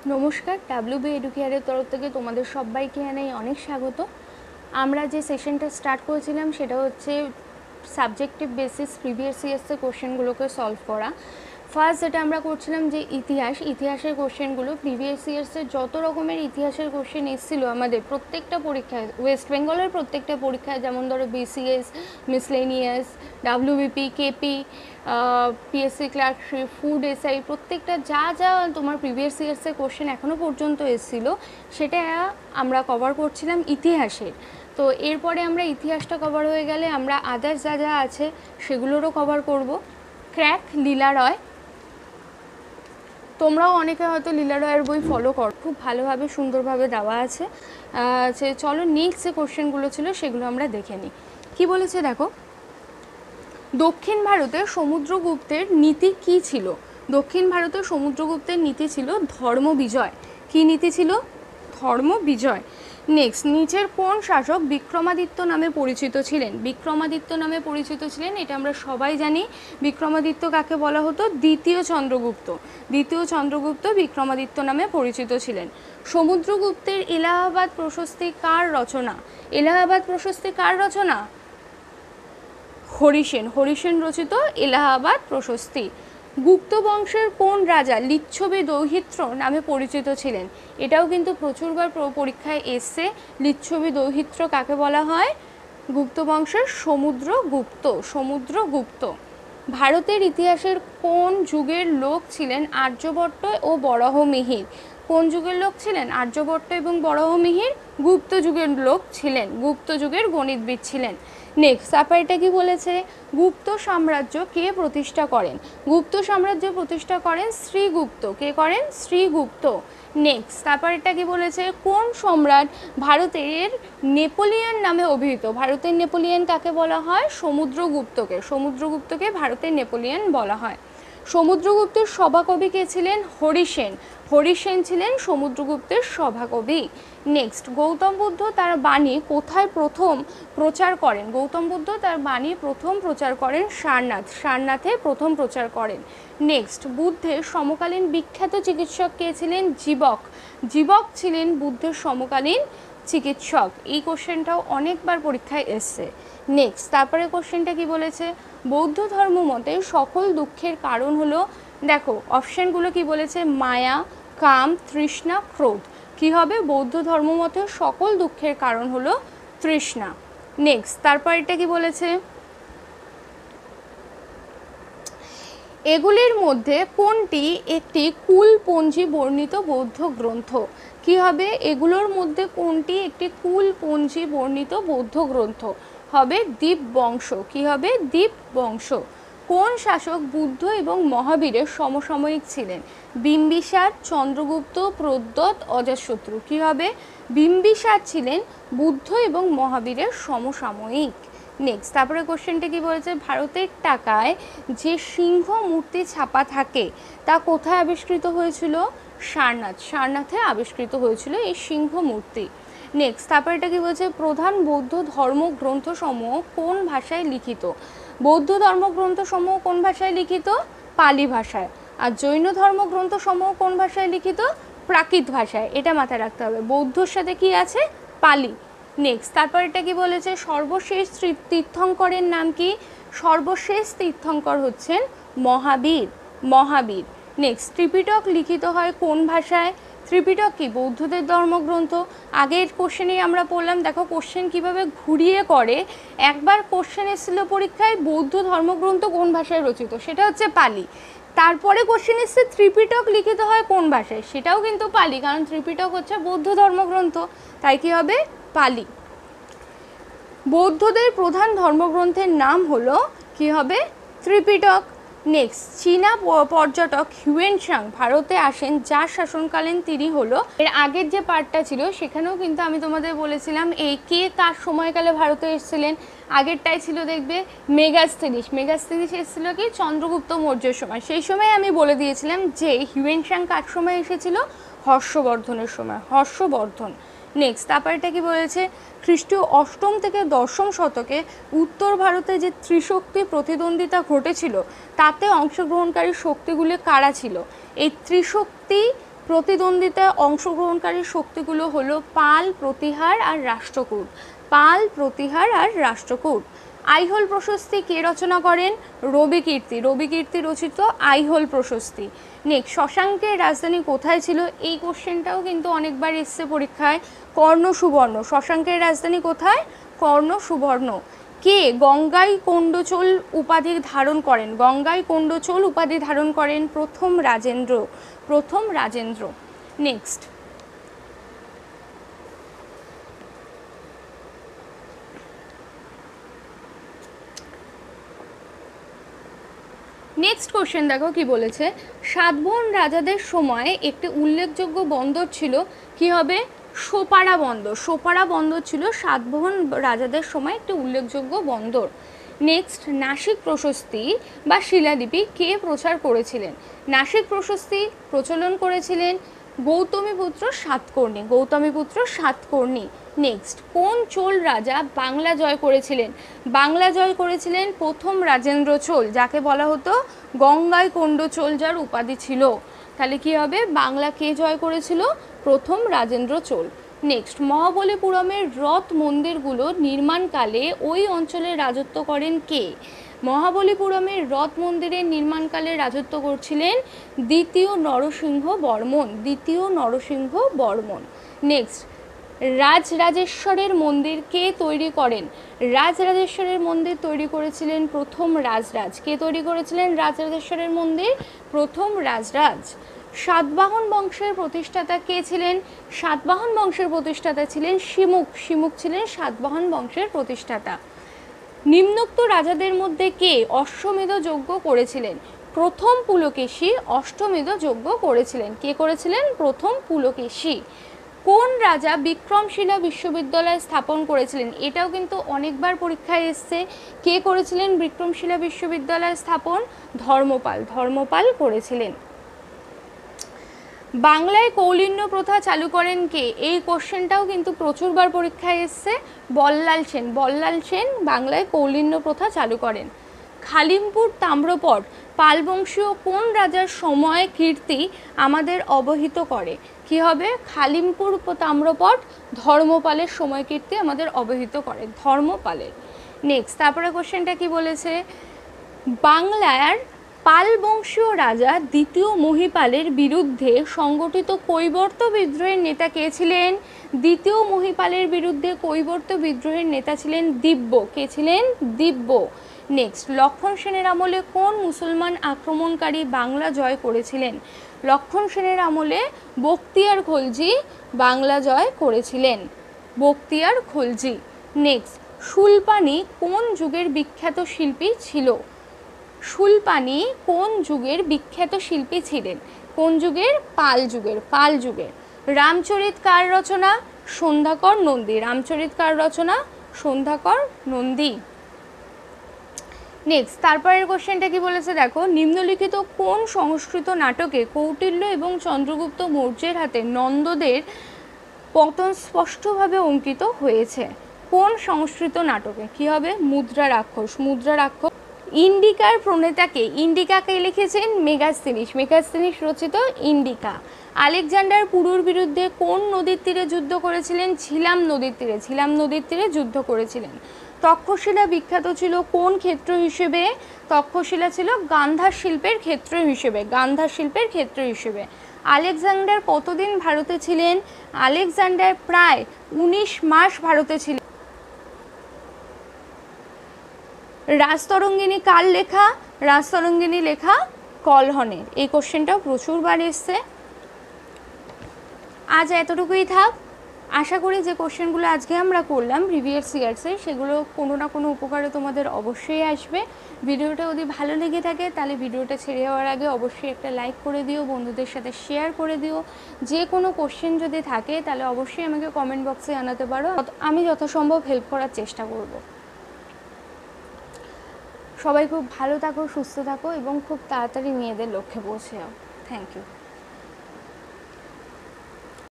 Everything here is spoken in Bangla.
নমস্কার, ডাব্লিউবি এডুকেয়ারের তরফ থেকে তোমাদের সবাইকে জানাই অনেক স্বাগত। আমরা যে সেশনটা স্টার্ট করেছিলাম সেটা হচ্ছে সাবজেক্টিভ বেসিস প্রিভিয়াস ইয়ার্সের কোশ্চেনগুলোকে সলভ করা। ফার্স্ট যেটা আমরা করছিলাম যে ইতিহাসের কোশ্চেনগুলো, প্রিভিয়াস ইয়ার্সের যত রকমের ইতিহাসের কোশ্চেন এসেছিলো আমাদের প্রত্যেকটা পরীক্ষায়, ওয়েস্ট বেঙ্গলের প্রত্যেকটা পরীক্ষায়, যেমন ধরো BCS, miscellaneous, WBP, KP, PSC clerkship, food SI, প্রত্যেকটা যা যা তোমার প্রিভিয়াস ইয়ার্সের কোশ্চেন এখনও পর্যন্ত এসেছিলো সেটা আমরা কভার করছিলাম ইতিহাসের। তো এরপরে আমরা ইতিহাসটা কভার হয়ে গেলে আমরা আদার্স যা যা আছে সেগুলোরও কভার করব। ক্র্যাক লীলা রয়, তোমরাও অনেকে হয়তো লীলা রয়ের বই ফলো করো, খুব ভালোভাবে সুন্দরভাবে দেওয়া আছে। চলো নেক্সট যে কোশ্চেনগুলো ছিল সেগুলো আমরা দেখে নিই। কী বলেছে দেখো, দক্ষিণ ভারতের সমুদ্রগুপ্তের নীতি কী ছিল? দক্ষিণ ভারতের সমুদ্রগুপ্তের নীতি ছিল ধর্ম বিজয়। কী নীতি ছিল? ধর্ম বিজয়। নেক্সট, নিচের কোন শাসক বিক্রমাদিত্য নামে পরিচিত ছিলেন? বিক্রমাদিত্য নামে পরিচিত ছিলেন, এটা আমরা সবাই জানি। বিক্রমাদিত্য কাকে বলা হতো? দ্বিতীয় চন্দ্রগুপ্ত। দ্বিতীয় চন্দ্রগুপ্ত বিক্রমাদিত্য নামে পরিচিত ছিলেন। সমুদ্রগুপ্তের এলাহাবাদ প্রশস্তি কার রচনা? এলাহাবাদ প্রশস্তি কার রচনা? হরিসেন। হরিসেন রচিত এলাহাবাদ প্রশস্তি। গুপ্ত বংশের কোন রাজা লিচ্ছবি দৌহিত্র নামে পরিচিত ছিলেন? এটাও কিন্তু প্রচুরবার পরীক্ষায় এসছে। লিচ্ছবি দৌহিত্র কাকে বলা হয়? গুপ্ত বংশের সমুদ্রগুপ্ত। সমুদ্রগুপ্ত। ভারতের ইতিহাসের কোন যুগের লোক ছিলেন আর্যভট্ট ও বরাহমিহির? কোন যুগের লোক ছিলেন? আর্যভট্ট এবং বরাহমিহির গুপ্ত যুগের লোক ছিলেন, গুপ্ত যুগের গণিতবিদ ছিলেন। নেক্সট, তারপর এটা কি বলেছে? গুপ্ত সাম্রাজ্য কে প্রতিষ্ঠা করেন? গুপ্ত সাম্রাজ্য প্রতিষ্ঠা করেন শ্রীগুপ্ত। কে করেন? শ্রীগুপ্ত। নেক্সট, তারপর এটা কি বলেছে? কোন সম্রাট ভারতের নেপোলিয়ন নামে অভিহিত? ভারতের নেপোলিয়ন কাকে বলা হয়? সমুদ্রগুপ্তকে। সমুদ্রগুপ্তকে ভারতের নেপোলিয়ন বলা হয়। সমুদ্রগুপ্তের সভাকবি কে ছিলেন? হরিসেন। হরিসেন ছিলেন সমুদ্রগুপ্তের সভাকবি। নেক্সট, গৌতম বুদ্ধ তার বাণী কোথায় প্রথম প্রচার করেন? গৌতম বুদ্ধ তার বাণী প্রথম প্রচার করেন সারনাথ। সারনাথে প্রথম প্রচার করেন। নেক্সট, বুদ্ধের সমকালীন বিখ্যাত চিকিৎসক কে ছিলেন? জীবক। জীবক ছিলেন বুদ্ধের সমকালীন চিকিৎসক। এই কোশ্চেনটাও অনেকবার পরীক্ষায় এসছে। নেক্সট, তারপরে কোশ্চেনটা কি বলেছে? বৌদ্ধ ধর্ম মতে সকল দুঃখের কারণ হলো, দেখো অপশানগুলো কি বলেছে? মায়া, কাম, তৃষ্ণা, ক্রোধ। কি হবে? বৌদ্ধ ধর্ম মতে সকল দুঃখের কারণ হলো তৃষ্ণা। নেক্সট, তারপর এটা কি বলেছে? এগুলির মধ্যে কোনটি একটি কুলপঞ্জি বর্ণিত বৌদ্ধ গ্রন্থ? কি হবে? এগুলোর মধ্যে কোনটি একটি কুলপঞ্জি বর্ণিত বৌদ্ধ গ্রন্থ? হবে দীপবংশ। কি হবে? দীপবংশ। কোন শাসক বুদ্ধ এবং মহাবীরের সমসাময়িক ছিলেন? বিম্বিসার, চন্দ্রগুপ্ত, প্রদ্যোৎ, অজাতশত্রু। কি হবে? বিম্বিসার ছিলেন বুদ্ধ এবং মহাবীরের সমসাময়িক। নেক্সট, তারপরে কোশ্চেনটা কি বলেছে? ভারতের টাকায় যে সিংহ মূর্তি ছাপা থাকে তা কোথায় আবিষ্কৃত হয়েছিল? সারনাথ। সারনাথে আবিষ্কৃত হয়েছিল এই সিংহ মূর্তি। নেক্সট, তারপরে এটা কি বলছে? প্রধান বৌদ্ধ ধর্মগ্রন্থসমূহ কোন ভাষায় লিখিত? বৌদ্ধ ধর্মগ্রন্থসমূহ কোন ভাষায় লিখিত? পালি ভাষায়। আর জৈন ধর্মগ্রন্থসমূহ কোন ভাষায় লিখিত? প্রাকৃত ভাষায়। এটা মাথায় রাখতে হবে। বৌদ্ধর সাথে কি আছে? পালি। নেক্সট, তারপর এটা কি বলেছে? সর্বশেষ তীর্থঙ্করের নাম কি? সর্বশেষ তীর্থঙ্কর হচ্ছেন মহাবীর। মহাবীর। নেক্সট, ত্রিপিটক লিখিত হয় কোন ভাষায়? ত্রিপিটক কি? বৌদ্ধদের ধর্মগ্রন্থ। আগের কোশ্চেনেই আমরা পড়লাম, দেখো কোশ্চেন কিভাবে ঘুরিয়ে করে। একবার কোশ্চেন এসেছিল পরীক্ষায় বৌদ্ধ ধর্মগ্রন্থ কোন ভাষায় রচিত, সেটা হচ্ছে পালি। তারপরে কোশ্চেন এসছে ত্রিপিটক লিখিত হয় কোন ভাষায়, সেটাও কিন্তু পালি, কারণ ত্রিপিটক হচ্ছে বৌদ্ধ ধর্মগ্রন্থ, তাই কি হবে? পালি। বৌদ্ধদের প্রধান ধর্মগ্রন্থের নাম হলো কি হবে? ত্রিপিটক। নেক্সট, চীনা পর্যটক হিউয়েনসাং ভারতে আসেন যার শাসনকালীন তিনি হলো, এর আগের যে পার্টটা ছিল সেখানেও কিন্তু আমি তোমাদের বলেছিলাম এই কে কার সময়কালে ভারতে এসেছিলেন। আগেরটাই ছিল দেখবে মেগাস্থেনিস। মেগাস্থেনিস এসেছিল কি? চন্দ্রগুপ্ত মৌর্যের সময়। সেই সময় আমি বলে দিয়েছিলাম যে হিউয়েনসাং কার সময় এসেছিল? হর্ষবর্ধনের সময়। হর্ষবর্ধন। নেক্সট, তারপর এটা কি বলেছে? খ্রিস্টীয় অষ্টম থেকে দশম শতকে উত্তর ভারতে যে ত্রিশক্তি প্রতিদ্বন্দ্বিতা ঘটেছিল তাতে অংশগ্রহণকারী শক্তিগুলি কারা ছিল? এই ত্রিশক্তি প্রতিদ্বন্দ্বিতায় অংশগ্রহণকারী শক্তিগুলো হলো পাল, প্রতিহার আর রাষ্ট্রকূট। পাল, প্রতিহার আর রাষ্ট্রকূট। আইহোল প্রশস্তি কে রচনা করেন? রবিকীর্তি। রবিকীর্তি রচিত আইহোল প্রশস্তি। নেক্সট, শশাঙ্কের রাজধানী কোথায় ছিল? এই কোশ্চেনটাও কিন্তু অনেকবার এসছে পরীক্ষায়। কর্ণ সুবর্ণ। শশাঙ্কের রাজধানী কোথায়? কর্ণ সুবর্ণ। কে গঙ্গাই কোণ্ডচোল উপাধি ধারণ করেন? গঙ্গাই কোণ্ডচোল উপাধি ধারণ করেন প্রথম রাজেন্দ্র। প্রথম রাজেন্দ্র। নেক্সট, নেক্সট কোশ্চেন দেখো কি বলেছে। সাতবাহন রাজাদের সময় একটি উল্লেখযোগ্য বন্দর ছিল, কি হবে? সোপারা বন্দর। সোপারা বন্দর ছিল সাতবাহন রাজাদের সময় একটি উল্লেখযোগ্য বন্দর। নেক্সট, নাসিক প্রশস্তি বা শিলালিপি কে প্রচার করেছিলেন? নাসিক প্রশস্তি প্রচলন করেছিলেন গৌতমীপুত্র সাতকর্ণী। গৌতমীপুত্র সাতকর্ণী। নেক্সট, কোন চোল রাজা বাংলা জয় করেছিলেন? বাংলা জয় করেছিলেন প্রথম রাজেন্দ্র চোল, যাকে বলা হতো গঙ্গাই কোণ্ডচোল, যার উপাধি ছিল। তাহলে কি হবে? বাংলা কে জয় করেছিল? প্রথম রাজেন্দ্র চোল। নেক্সট, মহাবলীপুরমের রথ মন্দিরগুলো নির্মাণকালে ওই অঞ্চলে রাজত্ব করেন কে? মহাবলীপুরমের রথ মন্দিরের নির্মাণকালে রাজত্ব করছিলেন দ্বিতীয় নরসিংহ বর্মন। দ্বিতীয় নরসিংহ বর্মন। নেক্সট, রাজরাজেশ্বরের মন্দির কে তৈরি করেন? রাজরাজেশ্বরের মন্দির তৈরি করেছিলেন প্রথম রাজরাজ। কে তৈরি করেছিলেন রাজরাজেশ্বরের মন্দির? প্রথম রাজরাজ। সাতবাহন বংশের প্রতিষ্ঠাতা কে ছিলেন? সাতবাহন বংশের প্রতিষ্ঠাতা ছিলেন শিমুখ। শিমুখ ছিলেন সাতবাহন বংশের প্রতিষ্ঠাতা। নিম্নোক্ত রাজাদের মধ্যে কে অশ্বমেধ যজ্ঞ করেছিলেন? প্রথম পুলকেশী অষ্টমেধ যজ্ঞ করেছিলেন। কে করেছিলেন? প্রথম পুলকেশী। কোন রাজা বিক্রমশিলা বিশ্ববিদ্যালয় স্থাপন করেছিলেন? এটাও কিন্তু অনেকবার পরীক্ষায় এসছে। কে করেছিলেন বিক্রমশিলা বিশ্ববিদ্যালয় স্থাপন? ধর্মপাল। ধর্মপাল করেছিলেন। বাংলায় কৌলিন্য প্রথা চালু করেন কে? এই কোশ্চেনটাও কিন্তু প্রচুরবার পরীক্ষায় এসছে। বল্লাল সেন। বল্লাল সেন বাংলায় কৌলিন্য প্রথা চালু করেন। খালিমপুর তাম্রপট পালবংশীয় কোন রাজার সময় কীর্তি আমাদের অবহিত করে? কি হবে? খালিমপুর তাম্রপট ধর্মপালের সময় কীর্তি আমাদের অবহিত করে। ধর্মপালের। নেক্সট, তারপরে কোশ্চেনটা কি বলেছে? বাংলার পাল বংশীয় রাজা দ্বিতীয় মহিপালের বিরুদ্ধে সংগঠিত কৈবর্ত বিদ্রোহের নেতা কে ছিলেন? দ্বিতীয় মহিপালের বিরুদ্ধে কৈবর্ত বিদ্রোহের নেতা ছিলেন দিব্য। কে ছিলেন? দিব্য। নেক্সট, লক্ষণ সেনের আমলে কোন মুসলমান আক্রমণকারী বাংলা জয় করেছিলেন? লক্ষণ সেনের আমলে বখতিয়ার খলজি বাংলা জয় করেছিলেন। বখতিয়ার খলজি। নেক্সট, শুলপানি কোন যুগের বিখ্যাত শিল্পী ছিল? শুলপানি কোন যুগের বিখ্যাত শিল্পী ছিলেন? কোন যুগের? পাল যুগের। পাল যুগের। রামচরিত কার রচনা? সন্ধ্যাকর নন্দী। রামচরিত কার রচনা? সন্ধ্যাকর নন্দী। নেক্সট, তারপরের কোশ্চেনটা কি বলেছে দেখো। নিম্নলিখিত কোন সংস্কৃত নাটকে কৌটিল্য এবং চন্দ্রগুপ্ত মৌর্যের হাতে নন্দদের পতন স্পষ্টভাবে অঙ্কিত হয়েছে? কোন সংস্কৃত নাটকে? কি হবে? মুদ্রা রাক্ষস। মুদ্রা রাক্ষস। ইন্ডিকার প্রণেতাকে? ইন্ডিকাকে লিখেছেন মেগাস্তিনিস। মেগাস্তিনিস রচিত ইন্ডিকা। আলেকজান্ডার পুরুর বিরুদ্ধে কোন নদীর তীরে যুদ্ধ করেছিলেন? ঝিলাম নদীর তীরে। ঝিলাম নদীর তীরে যুদ্ধ করেছিলেন। তক্ষশিলা বিখ্যাত ছিল কোন ক্ষেত্র হিসেবে? তক্ষশিলা ছিল গান্ধার শিল্পের ক্ষেত্র হিসেবে। গান্ধার শিল্পের ক্ষেত্র হিসেবে। আলেকজান্ডার কতদিন ভারতে ছিলেন? আলেকজান্ডার প্রায় 19 মাস ভারতে ছিলেন। রাজতরঙ্গিনী কার লেখা? রাজতরঙ্গিনী লেখা কলহনের। এই কোশ্চেনটাও প্রচুরবার এসছে। আজ এতটুকুই থাক। আশা করি যে কোশ্চেনগুলো আজকে আমরা করলাম প্রিভিয়াস ইয়ার্সে, সেগুলো কোনো না কোনো উপকারে তোমাদের অবশ্যই আসবে। ভিডিওটা যদি ভালো লেগে থাকে তাহলে ভিডিওটা ছেড়ে যাওয়ার আগে অবশ্যই একটা লাইক করে দিও, বন্ধুদের সাথে শেয়ার করে দিও। যে কোনো কোশ্চেন যদি থাকে তাহলে অবশ্যই আমাকে কমেন্ট বক্সে জানাতে পারো, আমি যথাসম্ভব হেল্প করার চেষ্টা করব। সবাই খুব ভালো থাকো, সুস্থ থাকো এবং খুব তাড়াতাড়ি মেয়েদের লক্ষ্যে পৌঁছে যাও। Thank you.